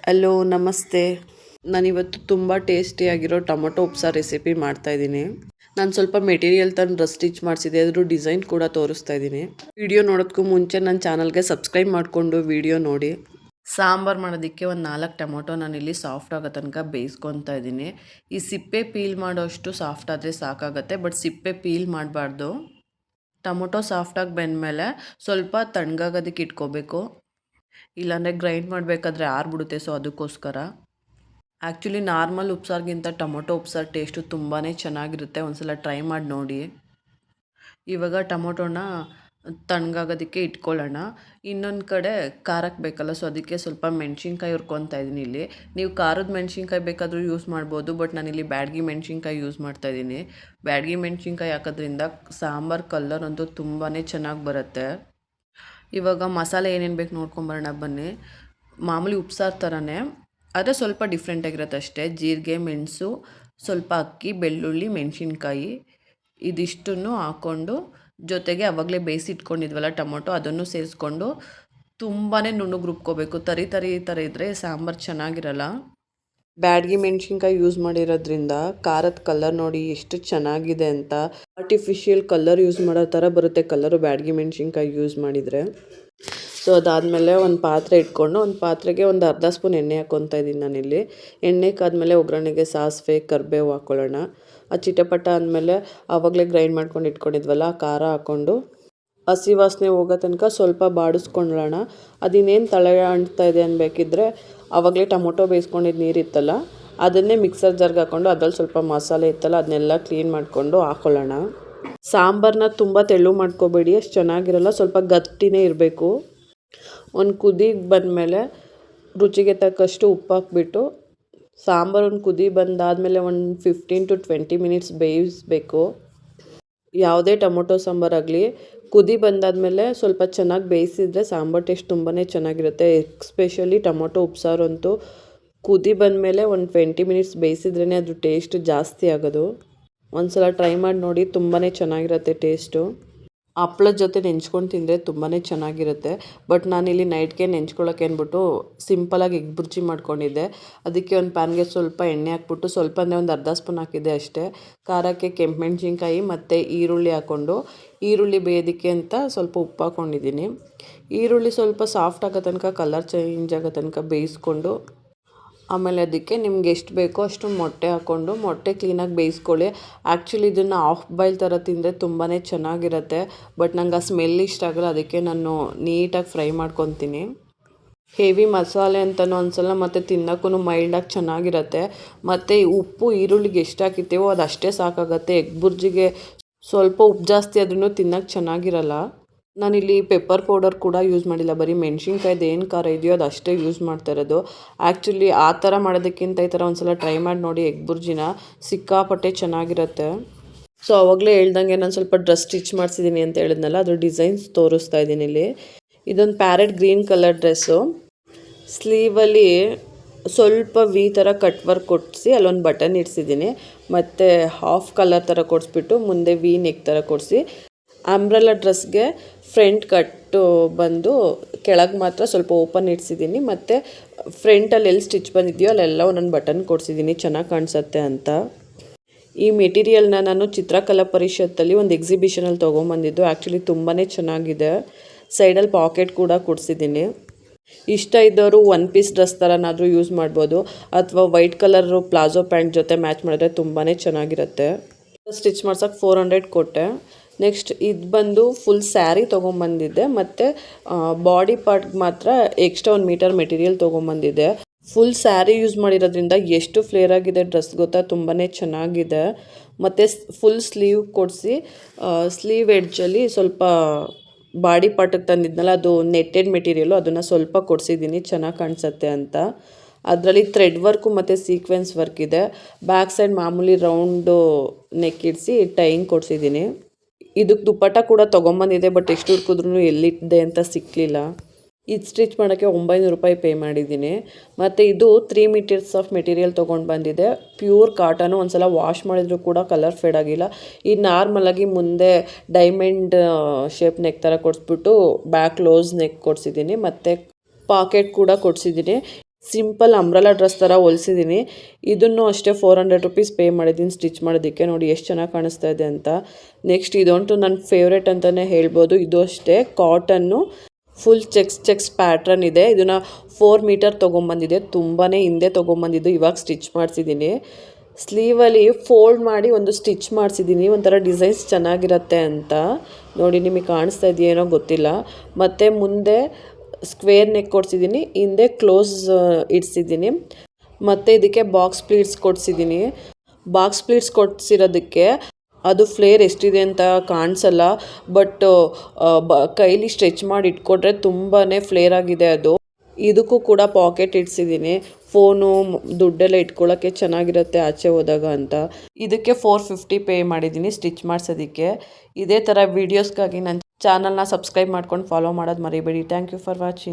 Hello ನಮಸ್ತೆ. ನಾನಿವತ್ತು ತುಂಬ ಟೇಸ್ಟಿಯಾಗಿರೋ ಟೊಮೊಟೊ ಉಪ್ಸಾರು ರೆಸಿಪಿ ಮಾಡ್ತಾಯಿದ್ದೀನಿ. ನಾನು ಸ್ವಲ್ಪ ಮೆಟೀರಿಯಲ್ ತಂದು ಡ್ರೆಸ್ ಸ್ಟಿಚ್ ಮಾಡಿಸಿದೆ, ಅದ್ರ ಡಿಸೈನ್ ಕೂಡ ತೋರಿಸ್ತಾ ಇದ್ದೀನಿ. ವಿಡಿಯೋ ನೋಡೋದಕ್ಕೂ ಮುಂಚೆ ನನ್ನ ಚಾನಲ್ಗೆ ಸಬ್ಸ್ಕ್ರೈಬ್ ಮಾಡಿಕೊಂಡು ವಿಡಿಯೋ ನೋಡಿ. ಸಾಂಬಾರು ಮಾಡೋದಕ್ಕೆ ಒಂದು 4 ಟೊಮೊಟೊ ನಾನಿಲ್ಲಿ ಸಾಫ್ಟ್ ಆಗೋ ತನಕ ಬೇಯಿಸ್ಕೊತಾ ಇದ್ದೀನಿ. ಈ ಸಿಪ್ಪೆ ಪೀಲ್ ಮಾಡೋಷ್ಟು ಸಾಫ್ಟ್ ಆದರೆ ಸಾಕಾಗುತ್ತೆ, ಬಟ್ ಸಿಪ್ಪೆ ಪೀಲ್ ಮಾಡಬಾರ್ದು. ಟೊಮೊಟೊ ಸಾಫ್ಟಾಗಿ ಬೆಂದಮೇಲೆ ಸ್ವಲ್ಪ ತಣ್ಣಗಾಗೋದಕ್ಕೆ ಇಟ್ಕೋಬೇಕು, ಇಲ್ಲಾಂದರೆ ಗ್ರೈಂಡ್ ಮಾಡಬೇಕಾದ್ರೆ ಆರ್ಬಿಡುತ್ತೆ. ಸೊ ಅದಕ್ಕೋಸ್ಕರ ಆ್ಯಕ್ಚುಲಿ ನಾರ್ಮಲ್ ಉಪ್ಸಾರಿಗಿಂತ ಟೊಮೊಟೊ ಉಪ್ಸಾರು ಟೇಸ್ಟು ತುಂಬಾ ಚೆನ್ನಾಗಿರುತ್ತೆ. ಒಂದ್ಸಲ ಟ್ರೈ ಮಾಡಿ ನೋಡಿ. ಇವಾಗ ಟೊಮೊಟೊನ ತಣ್ಣಗಾಗೋದಕ್ಕೆ ಇಟ್ಕೊಳ್ಳೋಣ. ಇನ್ನೊಂದು ಕಡೆ ಖಾರಕ್ಕೆ ಬೇಕಲ್ಲ, ಸೊ ಅದಕ್ಕೆ ಸ್ವಲ್ಪ ಮೆಣಸಿನ್ಕಾಯಿ ಹುರ್ಕೊತಾ ಇದ್ದೀನಿ. ಇಲ್ಲಿ ನೀವು ಖಾರದ ಮೆಣಸಿನ್ಕಾಯಿ ಬೇಕಾದರೂ ಯೂಸ್ ಮಾಡ್ಬೋದು, ಬಟ್ ನಾನಿಲ್ಲಿ ಬ್ಯಾಡಗಿ ಮೆಣಸಿನ್ಕಾಯಿ ಯೂಸ್ ಮಾಡ್ತಾಯಿದ್ದೀನಿ. ಬ್ಯಾಡಗಿ ಮೆಣಸಿನ್ಕಾಯಿ ಹಾಕೋದ್ರಿಂದ ಸಾಂಬಾರು ಕಲರ್ ಅಂತೂ ತುಂಬಾ ಚೆನ್ನಾಗಿ ಬರುತ್ತೆ. ಇವಾಗ ಮಸಾಲೆ ಏನೇನು ಬೇಕು ನೋಡ್ಕೊಂಬರೋಣ ಬನ್ನಿ. ಮಾಮೂಲಿ ಉಪ್ಸಾರು ಥರನೇ, ಆದರೆ ಸ್ವಲ್ಪ ಡಿಫ್ರೆಂಟಾಗಿರುತ್ತೆ ಅಷ್ಟೇ. ಜೀರಿಗೆ, ಮೆಣಸು, ಸ್ವಲ್ಪ ಅಕ್ಕಿ, ಬೆಳ್ಳುಳ್ಳಿ, ಮೆಣಸಿನ್ಕಾಯಿ ಇದಿಷ್ಟನ್ನು ಹಾಕ್ಕೊಂಡು, ಜೊತೆಗೆ ಆವಾಗಲೇ ಬೇಯಿಸಿಟ್ಕೊಂಡಿದ್ವಲ್ಲ ಟೊಮೊಟೊ, ಅದನ್ನು ಸೇರಿಸ್ಕೊಂಡು ತುಂಬಾ ನುಣ್ಣಗೆ ರುಬ್ಕೋಬೇಕು. ತರಿ ಈ ಥರ ಇದ್ದರೆ ಸಾಂಬಾರು ಚೆನ್ನಾಗಿರಲ್ಲ. ಬ್ಯಾಡಗಿ ಮೆಣಸಿನ್ಕಾಯಿ ಯೂಸ್ ಮಾಡಿರೋದ್ರಿಂದ ಖಾರದ ಕಲರ್ ನೋಡಿ ಎಷ್ಟು ಚೆನ್ನಾಗಿದೆ ಅಂತ. ಆರ್ಟಿಫಿಷಿಯಲ್ ಕಲರ್ ಯೂಸ್ ಮಾಡೋ ಥರ ಬರುತ್ತೆ ಕಲರು ಬ್ಯಾಡಗಿ ಮೆಣಸಿನ್ಕಾಯಿ ಯೂಸ್ ಮಾಡಿದರೆ. ಸೊ ಅದಾದಮೇಲೆ ಒಂದು ಪಾತ್ರೆ ಇಟ್ಕೊಂಡು, ಒಂದು ಪಾತ್ರೆಗೆ ಒಂದು ಅರ್ಧ ಸ್ಪೂನ್ ಎಣ್ಣೆ ಹಾಕ್ಕೊತಾ ಇದ್ದೀನಿ ನಾನಿಲ್ಲಿ. ಎಣ್ಣೆ ಕಾದ್ಮೇಲೆ ಒಗ್ಗರಣೆಗೆ ಸಾಸಿವೆ, ಕರಿಬೇವು ಹಾಕ್ಕೊಳ್ಳೋಣ. ಆ ಚಿಟಪಟ ಅಂದಮೇಲೆ ಆವಾಗಲೇ ಗ್ರೈಂಡ್ ಮಾಡ್ಕೊಂಡು ಇಟ್ಕೊಂಡಿದ್ವಲ್ಲ ಖಾರ ಹಾಕ್ಕೊಂಡು ಹಸಿ ವಾಸನೆ ಹೋಗೋ ತನಕ ಸ್ವಲ್ಪ ಬಾಡಿಸ್ಕೊಳ್ಳೋಣ. ಅದಿನ್ನೇನು ತಳ ಅಂಟ್ತಾ ಇದೆ ಅನ್ಬೇಕಿದ್ರೆ ಆವಾಗಲೇ ಟೊಮೊಟೊ ಬೇಯಿಸ್ಕೊಂಡಿದ್ದು ನೀರಿತ್ತಲ್ಲ, ಅದನ್ನೇ ಮಿಕ್ಸರ್ ಜಾರ್ಗೆ ಹಾಕ್ಕೊಂಡು ಅದ್ರಲ್ಲಿ ಸ್ವಲ್ಪ ಮಸಾಲೆ ಇತ್ತಲ್ಲ ಅದನ್ನೆಲ್ಲ ಕ್ಲೀನ್ ಮಾಡಿಕೊಂಡು ಹಾಕ್ಕೊಳ್ಳೋಣ. ಸಾಂಬಾರನ್ನ ತುಂಬ ತೆಳು ಮಾಡ್ಕೋಬೇಡಿ, ಅಷ್ಟು ಚೆನ್ನಾಗಿರಲ್ಲ, ಸ್ವಲ್ಪ ಗಟ್ಟಿನೇ ಇರಬೇಕು. ಒಂದು ಕುದಿಗೆ ಬಂದಮೇಲೆ ರುಚಿಗೆ ತಕ್ಕಷ್ಟು ಉಪ್ಪು ಹಾಕ್ಬಿಟ್ಟು ಸಾಂಬಾರು ಒಂದು ಕುದಿ ಬಂದಾದಮೇಲೆ ಒಂದು 15 to 20 ಮಿನಿಟ್ಸ್ ಬೇಯಿಸಬೇಕು. ಯಾವುದೇ ಟೊಮೊಟೊ ಸಾಂಬಾರಾಗಲಿ ಕುದಿ ಬಂದಾದಮೇಲೆ ಸ್ವಲ್ಪ ಚೆನ್ನಾಗಿ ಬೇಯಿಸಿದರೆ ಸಾಂಬಾರು ಟೇಸ್ಟ್ ತುಂಬಾ ಚೆನ್ನಾಗಿರುತ್ತೆ. ಎಸ್ಪೆಷಲಿ ಟೊಮೊಟೊ ಉಪ್ಸಾರು ಅಂತೂ ಕುದಿ ಬಂದಮೇಲೆ ಒಂದು 20 ಮಿನಿಟ್ಸ್ ಬೇಯಿಸಿದ್ರೇ ಅದು ಟೇಸ್ಟ್ ಜಾಸ್ತಿ ಆಗೋದು. ಒಂದು ಸಲ ಟ್ರೈ ಮಾಡಿ ನೋಡಿ, ತುಂಬಾ ಚೆನ್ನಾಗಿರುತ್ತೆ ಟೇಸ್ಟು. ಹಪ್ಳದ ಜೊತೆ ನೆಂಚ್ಕೊಂಡು ತಿಂದರೆ ತುಂಬಾ ಚೆನ್ನಾಗಿರುತ್ತೆ. ಬಟ್ ನಾನಿಲ್ಲಿ ನೈಟ್ಗೆ ನೆಂಚ್ಕೊಳ್ಳೋಕೆ ಅಂದ್ಬಿಟ್ಟು ಸಿಂಪಲಾಗಿ ಎಗ್ ಬುರ್ಜಿ ಮಾಡ್ಕೊಂಡಿದ್ದೆ. ಅದಕ್ಕೆ ಒಂದು ಪ್ಯಾನ್ಗೆ ಸ್ವಲ್ಪ ಎಣ್ಣೆ ಹಾಕ್ಬಿಟ್ಟು, ಸ್ವಲ್ಪ ಅಂದರೆ ಒಂದು ಅರ್ಧ ಸ್ಪೂನ್ ಹಾಕಿದ್ದೆ ಅಷ್ಟೇ. ಖಾರಕ್ಕೆ ಕೆಂಪು ಮೆಣಸಿನ್ಕಾಯಿ ಮತ್ತು ಈರುಳ್ಳಿ ಹಾಕ್ಕೊಂಡು, ಈರುಳ್ಳಿ ಬೇಯೋದಕ್ಕೆ ಅಂತ ಸ್ವಲ್ಪ ಉಪ್ಪು ಹಾಕ್ಕೊಂಡಿದ್ದೀನಿ. ಈರುಳ್ಳಿ ಸ್ವಲ್ಪ ಸಾಫ್ಟ್ ಆಗೋ ತನಕ, ಕಲರ್ ಚೇಂಜ್ ಆಗೋ ತನಕ ಬೇಯಿಸ್ಕೊಂಡು, ಆಮೇಲೆ ಅದಕ್ಕೆ ನಿಮ್ಗೆ ಎಷ್ಟು ಬೇಕೋ ಅಷ್ಟು ಮೊಟ್ಟೆ ಹಾಕ್ಕೊಂಡು ಮೊಟ್ಟೆ ಕ್ಲೀನಾಗಿ ಬೇಯಿಸ್ಕೊಳ್ಳಿ. ಆ್ಯಕ್ಚುಲಿ ಇದನ್ನು ಆಫ್ ಬಾಯ್ಲ್ ಥರ ತಿಂದರೆ ತುಂಬಾ ಚೆನ್ನಾಗಿರುತ್ತೆ, ಬಟ್ ನಂಗೆ ಆ ಸ್ಮೆಲ್ ಇಷ್ಟ ಆಗಲ್ಲ, ಅದಕ್ಕೆ ನಾನು ನೀಟಾಗಿ ಫ್ರೈ ಮಾಡ್ಕೊತೀನಿ. ಹೆವಿ ಮಸಾಲೆ ಅಂತಲೂ ಅನ್ಸಲ್ಲ, ಮತ್ತು ತಿನ್ನೋಕ್ಕೂ ಮೈಲ್ಡಾಗಿ ಚೆನ್ನಾಗಿರುತ್ತೆ. ಮತ್ತು ಉಪ್ಪು ಈರುಳ್ಳಿಗೆ ಎಷ್ಟು ಹಾಕಿರ್ತೀವೋ ಅದು ಅಷ್ಟೇ ಸಾಕಾಗುತ್ತೆ. ಎಗ್ ಬುರ್ಜಿಗೆ ಸ್ವಲ್ಪ ಉಪ್ಪು ಜಾಸ್ತಿ ಆದ್ರೂ ತಿನ್ನೋಕ್ಕೆ ಚೆನ್ನಾಗಿರಲ್ಲ. ನಾನಿಲ್ಲಿ ಪೆಪ್ಪರ್ ಪೌಡರ್ ಕೂಡ ಯೂಸ್ ಮಾಡಿಲ್ಲ, ಬರೀ ಮೆಣಸಿನ್ಕಾಯ್ದು ಏನು ಖಾರ ಇದೆಯೋ ಅದು ಅಷ್ಟೇ ಯೂಸ್ ಮಾಡ್ತಾ ಇರೋದು. ಆ್ಯಕ್ಚುಲಿ ಆ ಥರ ಮಾಡೋದಕ್ಕಿಂತ ಈ ಥರ ಒಂದು ಸಲ ಟ್ರೈ ಮಾಡಿ ನೋಡಿ ಎಗ್ ಬುರ್ಜಿನ, ಸಿಕ್ಕಾಪಟ್ಟೆ ಚೆನ್ನಾಗಿರುತ್ತೆ. ಸೊ ಆವಾಗಲೇ ಹೇಳ್ದಂಗೆ ನಾನು ಸ್ವಲ್ಪ ಡ್ರೆಸ್ ಸ್ಟಿಚ್ ಮಾಡಿಸಿದ್ದೀನಿ ಅಂತ ಹೇಳಿದ್ನಲ್ಲ, ಅದು ಡಿಸೈನ್ಸ್ ತೋರಿಸ್ತಾ ಇದ್ದೀನಿ ಇಲ್ಲಿ. ಇದೊಂದು ಪ್ಯಾರೆಟ್ ಗ್ರೀನ್ ಕಲರ್ ಡ್ರೆಸ್ಸು. ಸ್ಲೀವಲ್ಲಿ ಸ್ವಲ್ಪ ವಿ ಥರ ಕಟ್ ವರ್ಕ್ ಕೊಡಿಸಿ ಅಲ್ಲೊಂದು ಬಟನ್ ಇಡ್ಸಿದ್ದೀನಿ, ಮತ್ತು ಹಾಫ್ ಕಲರ್ ಥರ ಕೊಡಿಸ್ಬಿಟ್ಟು ಮುಂದೆ ವಿ ನೆಕ್ ಥರ ಕೊಡಿಸಿ, ಅಂಬ್ರೆಲಾ ಡ್ರೆಸ್ಗೆ ಫ್ರಂಟ್ ಕಟ್ಟು ಬಂದು ಕೆಳಗೆ ಮಾತ್ರ ಸ್ವಲ್ಪ ಓಪನ್ ಇಡ್ಸಿದ್ದೀನಿ, ಮತ್ತು ಫ್ರಂಟಲ್ಲಿ ಎಲ್ಲಿ ಸ್ಟಿಚ್ ಬಂದಿದೆಯೋ ಅಲ್ಲೆಲ್ಲ ಒಂದೊಂದು ಬಟನ್ ಕೊಡಿಸಿದ್ದೀನಿ ಚೆನ್ನಾಗಿ ಕಾಣಿಸುತ್ತೆ ಅಂತ. ಈ ಮೆಟೀರಿಯಲ್ನ ನಾನು ಚಿತ್ರಕಲಾ ಪರಿಷತ್ತಲ್ಲಿ ಒಂದು ಎಕ್ಸಿಬಿಷನಲ್ಲಿ ತೊಗೊಂಬಂದಿದ್ದು. ಆ್ಯಕ್ಚುಲಿ ತುಂಬಾ ಚೆನ್ನಾಗಿದೆ. ಸೈಡಲ್ಲಿ ಪಾಕೆಟ್ ಕೂಡ ಕೊಡಿಸಿದ್ದೀನಿ. ಇಷ್ಟ ಇದ್ದವರು ಒನ್ ಪೀಸ್ ಡ್ರೆಸ್ ಥರನಾದರೂ ಯೂಸ್ ಮಾಡ್ಬೋದು, ಅಥವಾ ವೈಟ್ ಕಲರು ಪ್ಲಾಜೋ ಪ್ಯಾಂಟ್ ಜೊತೆ ಮ್ಯಾಚ್ ಮಾಡಿದ್ರೆ ತುಂಬಾ ಚೆನ್ನಾಗಿರುತ್ತೆ. ಸ್ಟಿಚ್ ಮಾಡ್ಸೋಕ್ಕೆ 400 ಕೊಟ್ಟೆ. ನೆಕ್ಸ್ಟ್ ಇದು ಬಂದು ಫುಲ್ ಸ್ಯಾರಿ ತೊಗೊಂಬಂದಿದ್ದೆ, ಮತ್ತು ಬಾಡಿ ಪಾರ್ಟ್ಗೆ ಮಾತ್ರ ಎಕ್ಸ್ಟ್ರಾ 1 ಮೀಟರ್ ಮೆಟೀರಿಯಲ್ ತೊಗೊಂಬಂದಿದ್ದೆ. ಫುಲ್ ಸ್ಯಾರಿ ಯೂಸ್ ಮಾಡಿರೋದ್ರಿಂದ ಎಷ್ಟು ಫ್ಲೇರ್ ಆಗಿದೆ ಡ್ರೆಸ್ ಗೊತ್ತಾ, ತುಂಬಾ ಚೆನ್ನಾಗಿದೆ. ಮತ್ತು ಫುಲ್ ಸ್ಲೀವ್ ಕೊಡಿಸಿ, ಸ್ಲೀವ್ ಎಡ್ಜಲ್ಲಿ ಸ್ವಲ್ಪ ಬಾಡಿ ಪಾರ್ಟಿಗೆ ತಂದಿದ್ನಲ್ಲ ಅದು ನೆಟ್ಟೆಡ್ ಮೆಟೀರಿಯಲು, ಅದನ್ನು ಸ್ವಲ್ಪ ಕೊಡಿಸಿದ್ದೀನಿ ಚೆನ್ನಾಗಿ ಕಾಣಿಸುತ್ತೆ ಅಂತ. ಅದರಲ್ಲಿ ಥ್ರೆಡ್ ವರ್ಕು ಮತ್ತು ಸೀಕ್ವೆನ್ಸ್ ವರ್ಕ್ ಇದೆ. ಬ್ಯಾಕ್ ಸೈಡ್ ಮಾಮೂಲಿ ರೌಂಡು ನೆಕ್ ಇಡಿಸಿ ಟೈಯಿಂಗ್ ಕೊಡಿಸಿದ್ದೀನಿ. ಇದಕ್ಕೆ ದುಪ್ಪಟ್ಟ ಕೂಡ ತೊಗೊಂಬಂದಿದೆ, ಬಟ್ ಎಷ್ಟು ಹುಡುಕಿದ್ರೂ ಎಲ್ಲಿಟ್ಟಿದೆ ಅಂತ ಸಿಕ್ಕಲಿಲ್ಲ. ಇದು ಸ್ಟಿಚ್ ಮಾಡೋಕ್ಕೆ 900 ರೂಪಾಯಿ ಪೇ ಮಾಡಿದ್ದೀನಿ. ಮತ್ತು ಇದು 3 ಮೀಟರ್ಸ್ ಆಫ್ ಮೆಟೀರಿಯಲ್ ತೊಗೊಂಡು ಬಂದಿದೆ, ಪ್ಯೂರ್ ಕಾಟನು. ಒಂದು ಸಲ ವಾಶ್ ಮಾಡಿದರೂ ಕೂಡ ಕಲರ್ ಫೇಡ್ ಆಗಿಲ್ಲ. ಈ ನಾರ್ಮಲಾಗಿ ಮುಂದೆ ಡೈಮಂಡ್ ಶೇಪ್ ನೆಕ್ ಥರ ಕೊಡಿಸ್ಬಿಟ್ಟು ಬ್ಯಾಕ್ ಕ್ಲೋಸ್ ನೆಕ್ ಕೊಡಿಸಿದ್ದೀನಿ, ಮತ್ತು ಪಾಕೆಟ್ ಕೂಡ ಕೊಡಿಸಿದ್ದೀನಿ. ಸಿಂಪಲ್ ಅಂಬ್ರೆಲಾ ಡ್ರೆಸ್ ಥರ ಹೊಲಿಸಿದ್ದೀನಿ. ಇದನ್ನು ಅಷ್ಟೇ 400 ರುಪೀಸ್ ಪೇ ಮಾಡಿದ್ದೀನಿ ಸ್ಟಿಚ್ ಮಾಡೋದಕ್ಕೆ. ನೋಡಿ ಎಷ್ಟು ಚೆನ್ನಾಗಿ ಕಾಣಿಸ್ತಾ ಇದೆ ಅಂತ. ನೆಕ್ಸ್ಟ್ ಇದಂತೂ ನನ್ನ ಫೇವ್ರೇಟ್ ಅಂತಲೇ ಹೇಳ್ಬೋದು. ಇದು ಅಷ್ಟೇ ಕಾಟನ್ನು ಫುಲ್ ಚೆಕ್ಸ್ ಪ್ಯಾಟ್ರನ್ ಇದೆ. ಇದನ್ನು 4 ಮೀಟರ್ ತೊಗೊಂಬಂದಿದೆ. ತುಂಬಾ ಹಿಂದೆ ತೊಗೊಂಬಂದಿದ್ದು, ಇವಾಗ ಸ್ಟಿಚ್ ಮಾಡಿಸಿದ್ದೀನಿ. ಸ್ಲೀವಲ್ಲಿ ಫೋಲ್ಡ್ ಮಾಡಿ ಒಂದು ಸ್ಟಿಚ್ ಮಾಡಿಸಿದ್ದೀನಿ, ಒಂಥರ ಡಿಸೈನ್ಸ್ ಚೆನ್ನಾಗಿರುತ್ತೆ ಅಂತ. ನೋಡಿ ನಿಮಗೆ ಕಾಣಿಸ್ತಾ ಇದೆಯೇನೋ ಗೊತ್ತಿಲ್ಲ. ಮತ್ತು ಮುಂದೆ ಸ್ಕ್ವೇರ್ ನೆಕ್ ಕೊಡ್ಸಿದ್ದೀನಿ, ಹಿಂದೆ ಕ್ಲೋಸ್ ಇಡ್ಸಿದ್ದೀನಿ. ಮತ್ತು ಇದಕ್ಕೆ ಬಾಕ್ಸ್ ಪ್ಲೀಟ್ಸ್ ಕೊಡ್ಸಿದ್ದೀನಿ. ಬಾಕ್ಸ್ ಪ್ಲೀಟ್ಸ್ ಕೊಡ್ಸಿರೋದಕ್ಕೆ ಅದು ಫ್ಲೇರ್ ಎಷ್ಟಿದೆ ಅಂತ ಕಾಣಿಸಲ್ಲ, ಬಟ್ ಕೈಲಿ ಸ್ಟ್ರೆಚ್ ಮಾಡಿ ಇಟ್ಕೊಂಡ್ರೆ ತುಂಬಾ ಫ್ಲೇರ್ ಆಗಿದೆ ಅದು. ಇದಕ್ಕೂ ಕೂಡ ಪಾಕೆಟ್ ಇಡ್ಸಿದ್ದೀನಿ, ಫೋನು ದುಡ್ಡೆಲ್ಲ ಇಟ್ಕೊಳ್ಳೋಕ್ಕೆ ಚೆನ್ನಾಗಿರುತ್ತೆ ಆಚೆ ಹೋದಾಗ ಅಂತ. ಇದಕ್ಕೆ 450 ಪೇ ಮಾಡಿದ್ದೀನಿ ಸ್ಟಿಚ್ ಮಾಡಿಸೋದಕ್ಕೆ. ಇದೇ ಥರ ವೀಡಿಯೋಸ್ಗಾಗಿ ನನ್ನ ಚಾನಲ್ನ ಸಬ್ಸ್ಕ್ರೈಬ್ ಮಾಡ್ಕೊಂಡು ಫಾಲೋ ಮಾಡೋದು ಮರಿಬೇಡಿ. Thank you for watching.